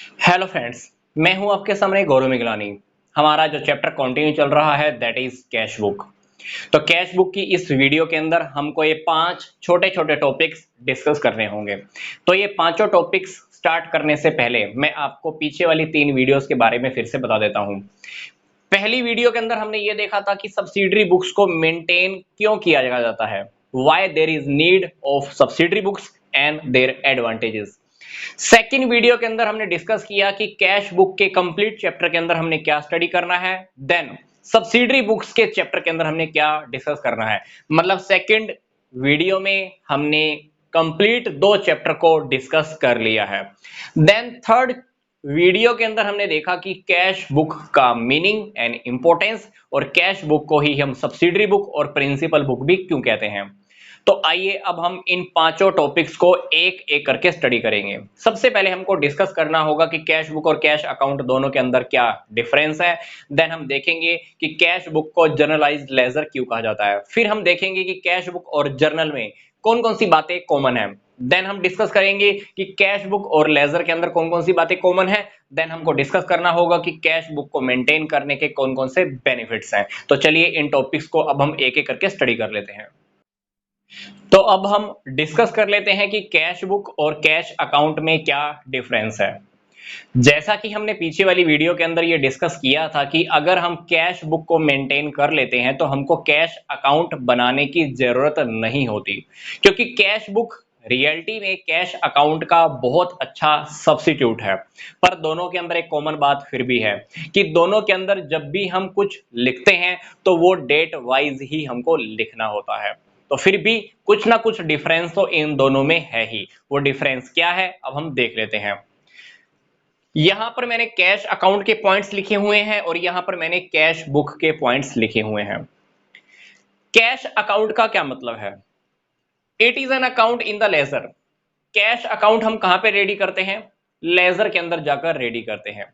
Hello friends, मैं हूं आपके सामने गौरव मिगलानी। हमारा जो चैप्टर कंटिन्यू चल रहा है दैट इज कैश बुक। तो कैश बुक की इस वीडियो के अंदर हमको ये 5 छोटे छोटे टॉपिक्स डिस्कस करने होंगे। तो ये पांचों टॉपिक्स स्टार्ट करने से पहले मैं आपको पीछे वाली 3 वीडियोस के बारे में फिर से बता देता हूं। पहली वीडियो के अंदर हमने ये देखा था कि सब्सिडरी बुक्स को मेंटेन क्यों किया जाता है, why there is need of subsidiary books and their advantages. Second video के अंदर हमने डिस्कस किया कि कैश बुक के कंप्लीट चैप्टर के अंदर हमने क्या स्टडी करना है, देन सब्सिडरी बुक्स के चैप्टर के अंदर हमने क्या डिस्कस करना है। मतलब सेकेंड वीडियो में हमने कंप्लीट 2 चैप्टर को डिस्कस कर लिया है। देन थर्ड वीडियो के अंदर हमने देखा कि कैश बुक का मीनिंग एंड इंपॉर्टेंस और कैश बुक को ही हम सब्सिडरी बुक और प्रिंसिपल बुक भी क्यों कहते हैं। तो आइए अब हम इन पांचों टॉपिक्स को एक एक करके स्टडी करेंगे। सबसे पहले हमको डिस्कस करना होगा कि कैश बुक और कैश अकाउंट दोनों के अंदर क्या डिफरेंस है। देन हम देखेंगे कि कैश बुक को जर्नलाइज्ड लेजर क्यों कहा जाता है। फिर हम देखेंगे कि कैश बुक और जर्नल में कौन कौन सी बातें कॉमन है। देन हम डिस्कस करेंगे कि कैश बुक और लेजर के अंदर कौन कौन सी बातें कॉमन है। देन हमको डिस्कस करना होगा कि कैश बुक को मेंटेन करने के कौन कौन से बेनिफिट्स हैं। तो चलिए इन टॉपिक्स को अब हम एक एक करके स्टडी कर लेते हैं। तो अब हम डिस्कस कर लेते हैं कि कैश बुक और कैश अकाउंट में क्या डिफरेंस है। जैसा कि हमने पीछे वाली वीडियो के अंदर ये डिस्कस किया था कि अगर हम कैश बुक को मेंटेन कर लेते हैं तो हमको कैश अकाउंट बनाने की जरूरत नहीं होती, क्योंकि कैश बुक रियलिटी में कैश अकाउंट का बहुत अच्छा सब्स्टिट्यूट है। पर दोनों के अंदर एक कॉमन बात फिर भी है कि दोनों के अंदर जब भी हम कुछ लिखते हैं तो वो डेट वाइज ही हमको लिखना होता है। तो फिर भी कुछ ना कुछ डिफरेंस तो इन दोनों में है ही। वो डिफरेंस क्या है अब हम देख लेते हैं। यहां पर मैंने कैश अकाउंट के पॉइंट्स लिखे हुए हैं और यहां पर मैंने कैश बुक के पॉइंट्स लिखे हुए हैं। कैश अकाउंट का क्या मतलब है? It is an account in the ledger. Cash account हम कहां पे रेडी करते हैं? लेजर के अंदर जाकर रेडी करते हैं।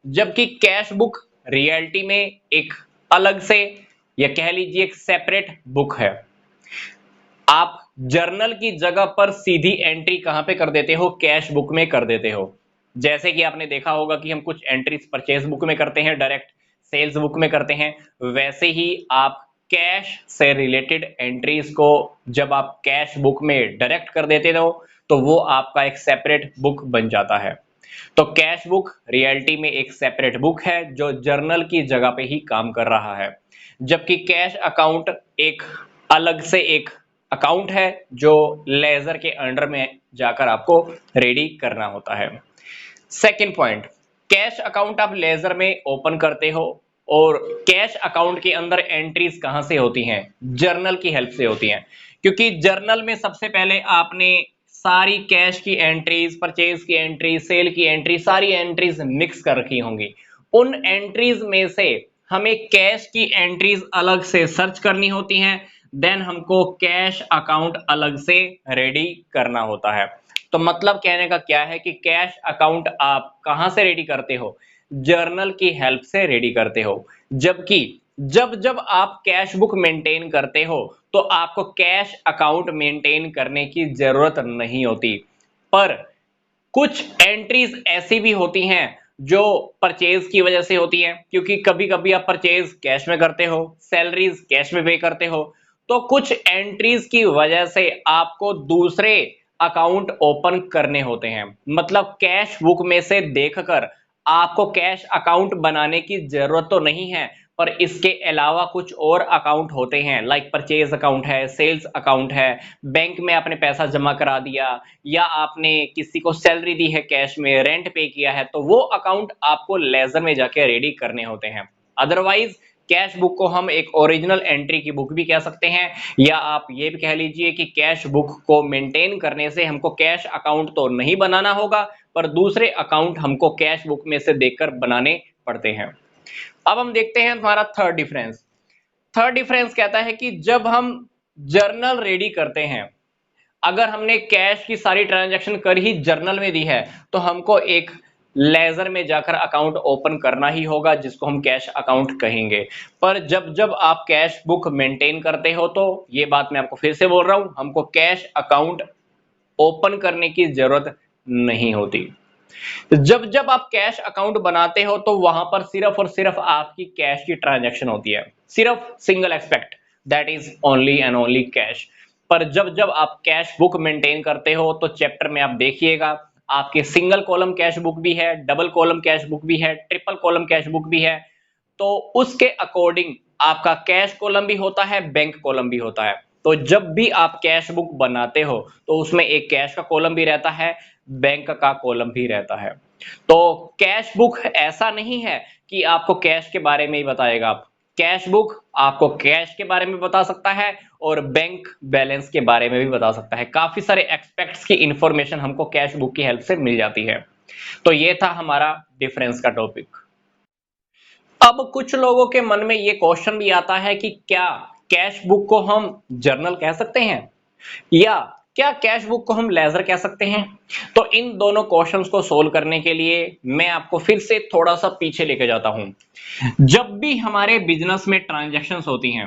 जबकि कैश बुक रियलिटी में एक अलग से या कह लीजिए एक सेपरेट बुक है। आप जर्नल की जगह पर सीधी एंट्री कहां पे कर देते हो? कैश बुक में कर देते हो। जैसे कि आपने देखा होगा कि हम कुछ एंट्रीज परचेज बुक में करते हैं, डायरेक्ट सेल्स बुक में करते हैं, वैसे ही आप कैश से रिलेटेड एंट्रीज को जब आप कैश बुक में डायरेक्ट कर देते हो तो वो आपका एक सेपरेट बुक बन जाता है। तो कैश बुक रियलिटी में एक सेपरेट बुक है जो जर्नल की जगह पे ही काम कर रहा है, जबकि कैश अकाउंट एक अलग से एक अकाउंट है जो लेजर के अंडर में जाकर आपको रेडी करना होता है। सेकंड पॉइंट, कैश अकाउंट आप लेजर में ओपन करते हो और कैश अकाउंट के अंदर एंट्रीज कहां से होती हैं? जर्नल की हेल्प से होती हैं, क्योंकि जर्नल में सबसे पहले आपने सारी कैश की एंट्रीज, परचेज की एंट्री, सेल की एंट्री, सारी एंट्रीज मिक्स कर रखी होंगी। उन एंट्रीज में से हमें कैश की एंट्रीज अलग से सर्च करनी होती हैं, देन हमको कैश अकाउंट अलग से रेडी करना होता है। तो मतलब कहने का क्या है कि कैश अकाउंट आप कहां से रेडी करते हो? जर्नल की हेल्प से रेडी करते हो। जबकि जब जब आप कैश बुक मेंटेन करते हो तो आपको कैश अकाउंट मेंटेन करने की जरूरत नहीं होती। पर कुछ एंट्रीज ऐसी भी होती हैं जो परचेज की वजह से होती हैं, क्योंकि कभी कभी आप परचेज कैश में करते हो, सैलरीज कैश में पे करते हो। तो कुछ एंट्रीज की वजह से आपको दूसरे अकाउंट ओपन करने होते हैं। मतलब कैश बुक में से देखकर आपको कैश अकाउंट बनाने की जरूरत तो नहीं है, पर इसके अलावा कुछ और अकाउंट होते हैं, लाइक परचेज अकाउंट है, सेल्स अकाउंट है, बैंक में आपने पैसा जमा करा दिया या आपने किसी को सैलरी दी है कैश में, रेंट पे किया है, तो वो अकाउंट आपको लेजर में जाके रेडी करने होते हैं। अदरवाइज कैश बुक को हम एक ओरिजिनल एंट्री की बुक भी कह सकते हैं, या आप ये भी कह लीजिए कि कैश बुक को मेंटेन करने से हमको कैश अकाउंट तो नहीं बनाना होगा, पर दूसरे अकाउंट हमको कैश बुक में से देखकर बनाने पड़ते हैं। अब हम देखते हैं हमारा थर्ड डिफरेंस। थर्ड डिफरेंस कहता है कि जब हम जर्नल रेडी करते हैं, अगर हमने कैश की सारी ट्रांजैक्शन कर ही जर्नल में दी है तो हमको एक लेजर में जाकर अकाउंट ओपन करना ही होगा, जिसको हम कैश अकाउंट कहेंगे। पर जब जब आप कैश बुक मेंटेन करते हो तो ये बात मैं आपको फिर से बोल रहा हूं, हमको कैश अकाउंट ओपन करने की जरूरत नहीं होती। जब जब आप कैश अकाउंट बनाते हो तो वहां पर सिर्फ और सिर्फ आपकी कैश की ट्रांजैक्शन होती है, सिर्फ single aspect, that is only and only cash. पर जब जब आप कैश बुक मेंटेन करते हो तो चैप्टर में आप देखिएगा आपके सिंगल कॉलम कैश बुक भी है, डबल कॉलम कैश बुक भी है, ट्रिपल कॉलम कैश बुक भी है। तो उसके अकॉर्डिंग आपका कैश कॉलम भी होता है, बैंक कॉलम भी होता है। तो जब भी आप कैश बुक बनाते हो तो उसमें एक कैश का कॉलम भी रहता है, बैंक का कॉलम भी रहता है। तो कैश बुक ऐसा नहीं है कि आपको कैश के बारे में ही बताएगा। कैश बुक आपको कैश के बारे में बता सकता है और बैंक बैलेंस के बारे में भी बता सकता है। काफी सारे एक्सपेक्ट्स की इंफॉर्मेशन हमको कैश बुक की हेल्प से मिल जाती है। तो ये था हमारा डिफरेंस का टॉपिक। अब कुछ लोगों के मन में ये क्वेश्चन भी आता है कि क्या कैश बुक को हम जर्नल कह सकते हैं या क्या कैश बुक को हम लेजर कह सकते हैं। तो इन दोनों क्वेश्चंस को सोल्व करने के लिए मैं आपको फिर से थोड़ा सा पीछे लेके जाता हूं। जब भी हमारे बिजनेस में ट्रांजैक्शंस होती हैं,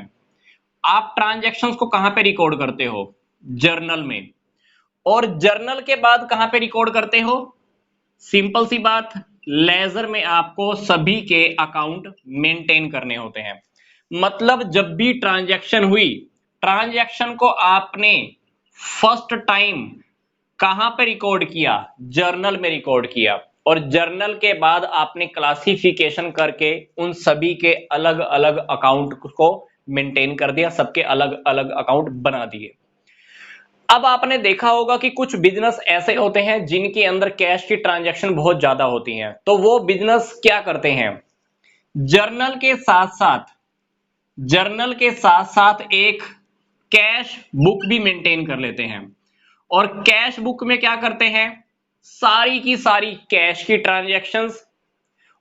आप ट्रांजैक्शंस को कहां पे रिकॉर्ड करते हो? जर्नल में। और जर्नल के बाद कहां पे रिकॉर्ड करते हो? सिंपल सी बात, लेजर में आपको सभी के अकाउंट मेंटेन करने होते हैं। मतलब जब भी ट्रांजैक्शन हुई, ट्रांजैक्शन को आपने फर्स्ट टाइम कहां पे रिकॉर्ड किया? जर्नल में रिकॉर्ड किया। और जर्नल के बाद आपने क्लासिफिकेशन करके उन सभी के अलग अलग अकाउंट को मेंटेन कर दिया, सबके अलग अलग अकाउंट बना दिए। अब आपने देखा होगा कि कुछ बिजनेस ऐसे होते हैं जिनके अंदर कैश की ट्रांजैक्शन बहुत ज्यादा होती हैं। तो वो बिजनेस क्या करते हैं? जर्नल के साथ साथ जर्नल के साथ साथ एक कैश बुक भी मेंटेन कर लेते हैं। और कैश बुक में क्या करते हैं? सारी की सारी कैश की ट्रांजैक्शंस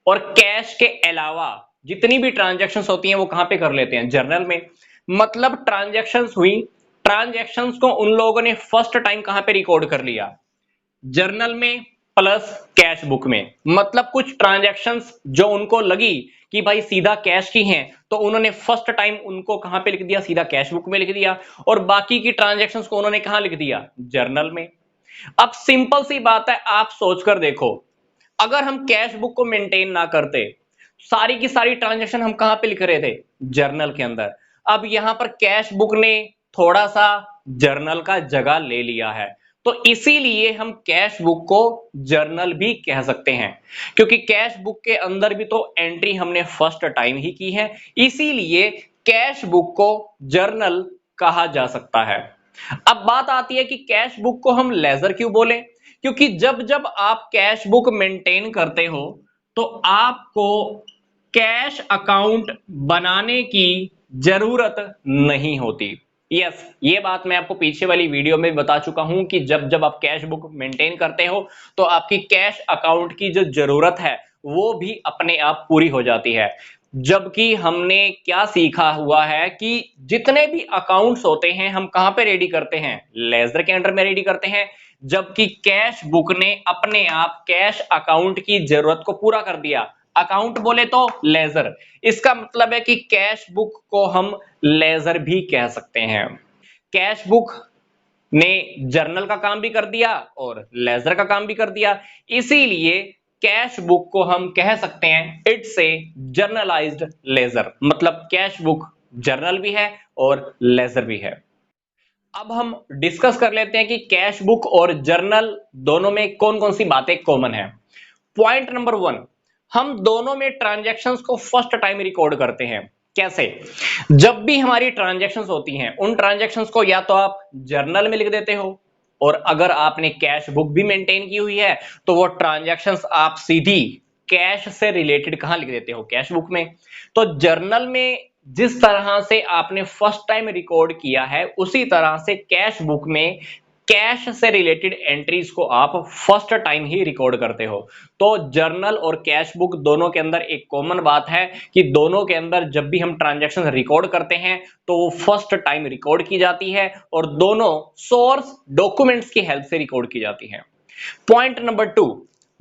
और कैश के अलावा जितनी भी ट्रांजैक्शंस होती हैं वो कहां पे कर लेते हैं? जर्नल में। मतलब ट्रांजैक्शंस हुई, ट्रांजैक्शंस को उन लोगों ने फर्स्ट टाइम कहां पे रिकॉर्ड कर लिया? जर्नल में प्लस कैश बुक में। मतलब कुछ ट्रांजैक्शंस जो उनको लगी कि भाई सीधा कैश की हैं, तो उन्होंने फर्स्ट टाइम उनको कहां पे लिख दिया? सीधा कैश बुक में लिख दिया। और बाकी की ट्रांजैक्शंस को उन्होंने कहां लिख दिया? जर्नल में। अब सिंपल सी बात है, आप सोचकर देखो, अगर हम कैश बुक को मेंटेन ना करते, सारी की सारी ट्रांजैक्शन हम कहां पे लिख रहे थे? जर्नल के अंदर। अब यहां पर कैश बुक ने थोड़ा सा जर्नल का जगह ले लिया है, तो इसीलिए हम कैश बुक को जर्नल भी कह सकते हैं, क्योंकि कैश बुक के अंदर भी तो एंट्री हमने फर्स्ट टाइम ही की है, इसीलिए कैश बुक को जर्नल कहा जा सकता है। अब बात आती है कि कैश बुक को हम लेजर क्यों बोले? क्योंकि जब जब आप कैश बुक मेंटेन करते हो तो आपको कैश अकाउंट बनाने की जरूरत नहीं होती। यस, ये बात मैं आपको पीछे वाली वीडियो में बता चुका हूं कि जब जब आप कैश बुक मेंटेन करते हो तो आपकी कैश अकाउंट की जो जरूरत है वो भी अपने आप पूरी हो जाती है। जबकि हमने क्या सीखा हुआ है कि जितने भी अकाउंट्स होते हैं हम कहां पे रेडी करते हैं? लेजर के अंडर में रेडी करते हैं। जबकि कैश बुक ने अपने आप कैश अकाउंट की जरूरत को पूरा कर दिया। अकाउंट बोले तो लेजर, इसका मतलब है कि कैश बुक को हम लेजर भी कह सकते हैं। कैश बुक ने जर्नल का काम भी कर दिया और लेजर का काम भी कर दिया, इसीलिए कैश बुक को हम कह सकते हैं इट्स ए जर्नलाइज्ड लेजर। मतलब कैश बुक जर्नल भी है और लेजर भी है। अब हम डिस्कस कर लेते हैं कि कैश बुक और जर्नल दोनों में कौन कौन सी बातें कॉमन है। पॉइंट नंबर 1, हम दोनों में ट्रांजैक्शंस को फर्स्ट टाइम रिकॉर्ड करते हैं। कैसे? जब भी हमारी ट्रांजैक्शंस होती हैं उन ट्रांजैक्शंस को या तो आप जर्नल में लिख देते हो, और अगर आपने कैश बुक भी मेंटेन की हुई है तो वो ट्रांजैक्शंस आप सीधी कैश से रिलेटेड कहां लिख देते हो? कैश बुक में। तो जर्नल में जिस तरह से आपने फर्स्ट टाइम रिकॉर्ड किया है उसी तरह से कैश बुक में कैश से रिलेटेड एंट्रीज को आप फर्स्ट टाइम ही रिकॉर्ड करते हो। तो जर्नल और कैश बुक दोनों के अंदर एक कॉमन बात है कि दोनों के अंदर जब भी हम ट्रांजैक्शन रिकॉर्ड करते हैं तो वो फर्स्ट टाइम रिकॉर्ड की जाती है और दोनों सोर्स डॉक्यूमेंट्स की हेल्प से रिकॉर्ड की जाती है। पॉइंट नंबर 2,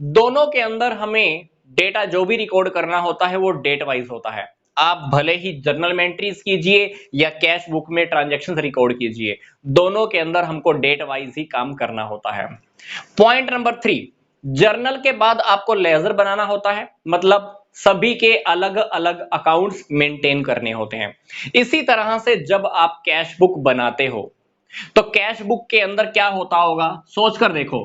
दोनों के अंदर हमें डेटा जो भी रिकॉर्ड करना होता है वो डेट वाइज होता है। आप भले ही जर्नल में एंट्रीज कीजिए या कैश बुक में ट्रांजैक्शंस रिकॉर्ड कीजिए, दोनों के अंदर हमको डेट वाइज ही काम करना होता है। पॉइंट नंबर 3, जर्नल के बाद आपको लेजर बनाना होता है, मतलब सभी के अलग अलग अकाउंट्स मेंटेन करने होते हैं। इसी तरह से जब आप कैश बुक बनाते हो तो कैश बुक के अंदर क्या होता होगा, सोचकर देखो।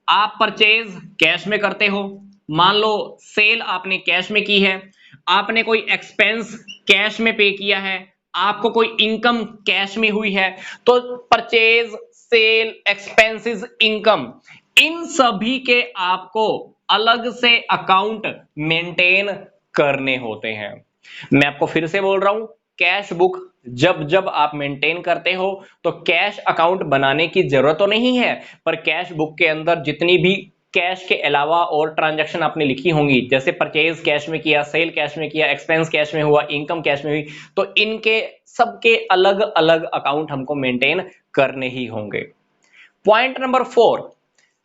आप परचेज कैश में करते हो, मान लो सेल आपने कैश में की है, आपने कोई एक्सपेंस कैश में पे किया है, आपको कोई इनकम कैश में हुई है, तो परचेज, सेल, एक्सपेंसेस, इनकम, इन सभी के आपको अलग से अकाउंट मेंटेन करने होते हैं। मैं आपको फिर से बोल रहा हूं, कैश बुक जब जब आप मेंटेन करते हो तो कैश अकाउंट बनाने की जरूरत तो नहीं है, पर कैश बुक के अंदर जितनी भी कैश के अलावा और ट्रांजैक्शन आपने लिखी होंगी, जैसे परचेज कैश में किया, सेल कैश में किया, एक्सपेंस कैश में हुआ, इनकम कैश में हुई, तो इनके सबके अलग अलग अकाउंट हमको मेंटेन करने ही होंगे। पॉइंट नंबर 4,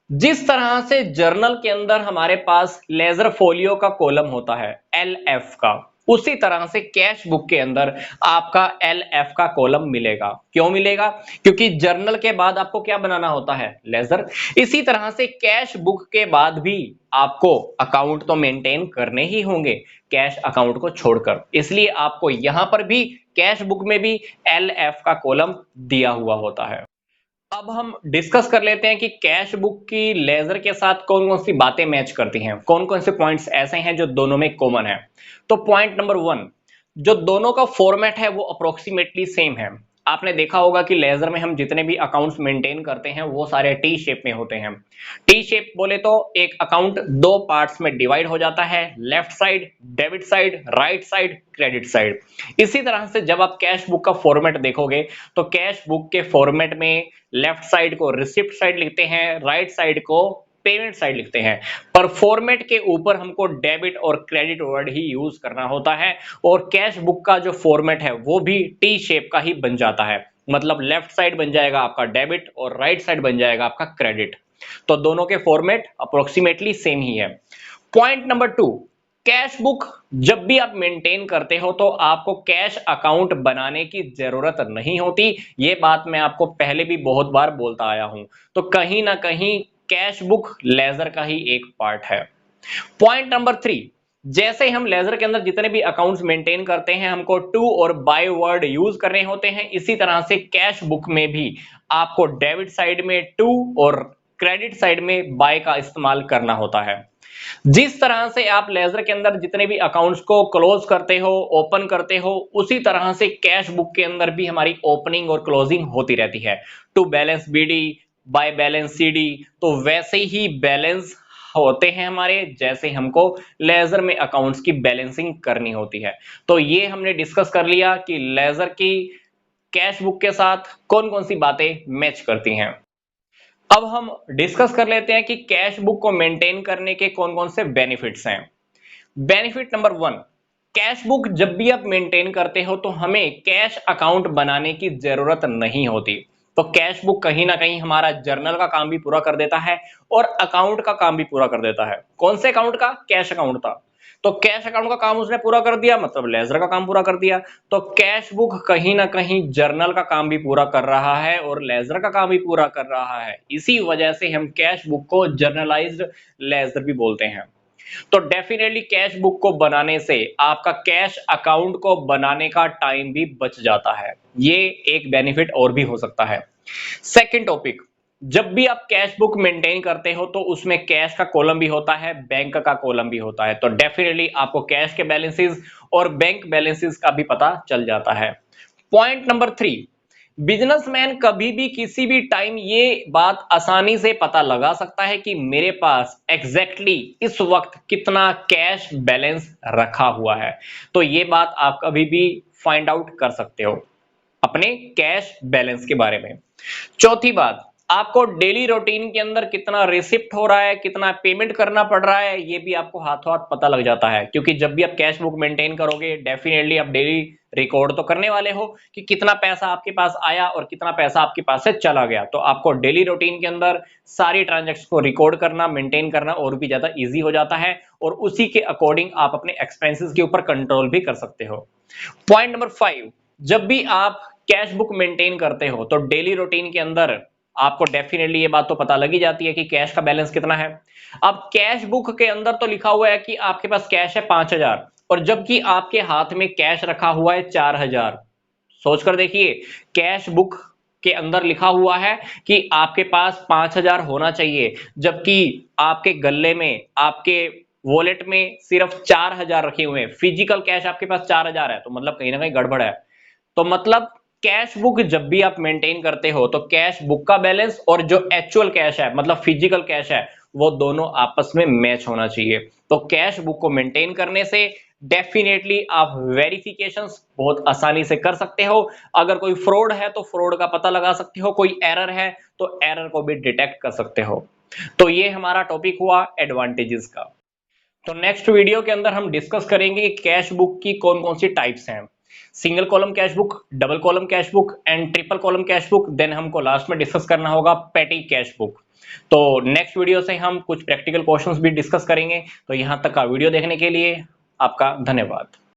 जिस तरह से जर्नल के अंदर हमारे पास लेजर फोलियो का कॉलम होता है LF का, उसी तरह से कैश बुक के अंदर आपका LF का कॉलम मिलेगा। क्यों मिलेगा? क्योंकि जर्नल के बाद आपको क्या बनाना होता है, लेजर। इसी तरह से कैश बुक के बाद भी आपको अकाउंट तो मेंटेन करने ही होंगे कैश अकाउंट को छोड़कर, इसलिए आपको यहां पर भी कैश बुक में भी LF का कॉलम दिया हुआ होता है। अब हम डिस्कस कर लेते हैं कि कैश बुक की लेजर के साथ कौन कौन सी बातें मैच करती हैं, कौन कौन से पॉइंट्स ऐसे हैं जो दोनों में कॉमन है। तो पॉइंट नंबर 1, जो दोनों का फॉर्मेट है वो अप्रोक्सीमेटली सेम है। आपने देखा होगा कि लेजर में हम जितने भी अकाउंट्स मेंटेन करते हैं वो सारे टी शेप में होते हैं। टी शेप बोले तो एक अकाउंट दो पार्ट्स में डिवाइड हो जाता है, left side debit side, right side credit side. इसी तरह से जब आप कैश बुक का फॉर्मेट देखोगे तो कैश बुक के फॉर्मेट में लेफ्ट साइड को रिसिप्ट साइड लिखते हैं, राइट साइड को पेमेंट साइड लिखते हैं, पर फॉर्मेट के ऊपर हमको डेबिट और क्रेडिट वर्ड ही यूज करना होता है। और कैश बुक का जो फॉर्मेट है वो भी टी शेप का ही बन जाता है, मतलब लेफ्ट साइड बन जाएगा आपका डेबिट और राइट साइड बन जाएगा आपका क्रेडिट। तो दोनों के फॉर्मेट अप्रोक्सीमेटली सेम ही है। पॉइंट नंबर 2, कैश बुक जब भी आप मेंटेन करते हो तो आपको कैश अकाउंट बनाने की जरूरत नहीं होती। यह बात मैं आपको पहले भी बहुत बार बोलता आया हूं, तो कहीं ना कहीं कैश बुक लेजर का ही एक पार्ट है। पॉइंट नंबर 3, जैसे हम लेजर के अंदर जितने भी अकाउंट्स मेंटेन करते हैं हमको टू और बाय वर्ड यूज करने होते हैं, इसी तरह से कैश बुक में भी आपको डेबिट साइड में टू और क्रेडिट साइड में बाय का इस्तेमाल करना होता है। जिस तरह से आप लेजर के अंदर जितने भी अकाउंट्स को क्लोज करते हो, ओपन करते हो, उसी तरह से कैश बुक के अंदर भी हमारी ओपनिंग और क्लोजिंग होती रहती है। To balance BD, by balance CD, तो वैसे ही बैलेंस होते हैं हमारे, जैसे हमको लेजर में अकाउंट्स की बैलेंसिंग करनी होती है। तो ये हमने डिस्कस कर लिया कि लेजर की कैश बुक के साथ कौन कौन सी बातें मैच करती हैं। अब हम डिस्कस कर लेते हैं कि कैश बुक को मेंटेन करने के कौन कौन से बेनिफिट्स हैं। बेनिफिट नंबर 1, कैश बुक जब भी आप मेंटेन करते हो तो हमें कैश अकाउंट बनाने की जरूरत नहीं होती। तो कैश बुक कहीं ना कहीं हमारा जर्नल का काम भी पूरा कर देता है और अकाउंट का काम भी पूरा कर देता है। कौन से अकाउंट का? कैश अकाउंट का। तो कैश अकाउंट का काम उसने पूरा कर दिया, मतलब लेजर का काम पूरा कर दिया। तो कैश बुक कहीं ना कहीं जर्नल का काम भी पूरा कर रहा है और लेजर का काम भी पूरा कर रहा है। इसी वजह से हम कैश बुक को जर्नलाइज्ड लेजर भी बोलते हैं। तो डेफिनेटली कैश बुक को बनाने से आपका कैश अकाउंट को बनाने का टाइम भी बच जाता है। ये एक बेनिफिट और भी हो सकता है। सेकंड टॉपिक, जब भी आप कैश बुक मेंटेन करते हो तो उसमें कैश का कॉलम भी होता है, बैंक का कॉलम भी होता है, तो डेफिनेटली आपको कैश के बैलेंसेस और बैंक बैलेंसेस का भी पता चल जाता है। पॉइंट नंबर 3, बिजनेसमैन कभी भी किसी भी टाइम ये बात आसानी से पता लगा सकता है कि मेरे पास एग्जैक्टली इस वक्त कितना कैश बैलेंस रखा हुआ है। तो ये बात आप कभी भी फाइंड आउट कर सकते हो अपने कैश बैलेंस के बारे में। चौथी बात, आपको डेली रूटीन के अंदर कितना रिसिप्ट हो रहा है, कितना पेमेंट करना पड़ रहा है, ये भी आपको हाथों हाथ पता लग जाता है, क्योंकि जब भी आप कैश बुक मेंटेन करोगे डेफिनेटली आप डेली रिकॉर्ड तो करने वाले हो कि कितना पैसा आपके पास आया और कितना पैसा आपके पास से चला गया। तो आपको डेली रूटीन के अंदर सारी ट्रांजैक्शन को रिकॉर्ड करना, मेंटेन करना और भी ज्यादा इजी हो जाता है और उसी के अकॉर्डिंग आप अपने एक्सपेंसेस के ऊपर कंट्रोल भी कर सकते हो। पॉइंट नंबर 5, जब भी आप कैश बुक मेंटेन करते हो तो डेली रूटीन के अंदर आपको डेफिनेटली ये बात तो पता लगी जाती है कि कैश का बैलेंस कितना है। अब कैश बुक के अंदर तो लिखा हुआ है कि आपके पास कैश है 5000 और जबकि आपके हाथ में कैश रखा हुआ है 4000। सोचकर देखिए, कैश बुक के अंदर लिखा हुआ है कि आपके पास 5000 होना चाहिए, जबकि आपके गल्ले में, आपके वॉलेट में सिर्फ 4000 रखे हुए हैं। फिजिकल कैश आपके पास 4000 है, तो मतलब कहीं ना कहीं गड़बड़ है। तो मतलब कैश बुक जब भी आप मेंटेन करते हो तो कैश बुक का बैलेंस और जो एक्चुअल कैश है, मतलब फिजिकल कैश है, वो दोनों आपस में मैच होना चाहिए। तो कैश बुक को मेंटेन करने से डेफिनेटली आप वेरिफिकेशंस बहुत आसानी से कर सकते हो। अगर कोई फ्रॉड है तो फ्रॉड का पता लगा सकते हो, कोई एरर है तो एरर को भी डिटेक्ट कर सकते हो। तो ये हमारा टॉपिक हुआ एडवांटेजेस का। तो नेक्स्ट वीडियो के अंदर हम डिस्कस करेंगे कि कैश बुक की कौन कौन सी टाइप्स हैं। Single column cash book, double column cash book and triple column cash book. Then हमको लास्ट में डिस्कस करना होगा पेटी कैश बुक। तो नेक्स्ट वीडियो से हम कुछ प्रैक्टिकल क्वेश्चंस भी डिस्कस करेंगे। तो यहां तक का वीडियो देखने के लिए आपका धन्यवाद।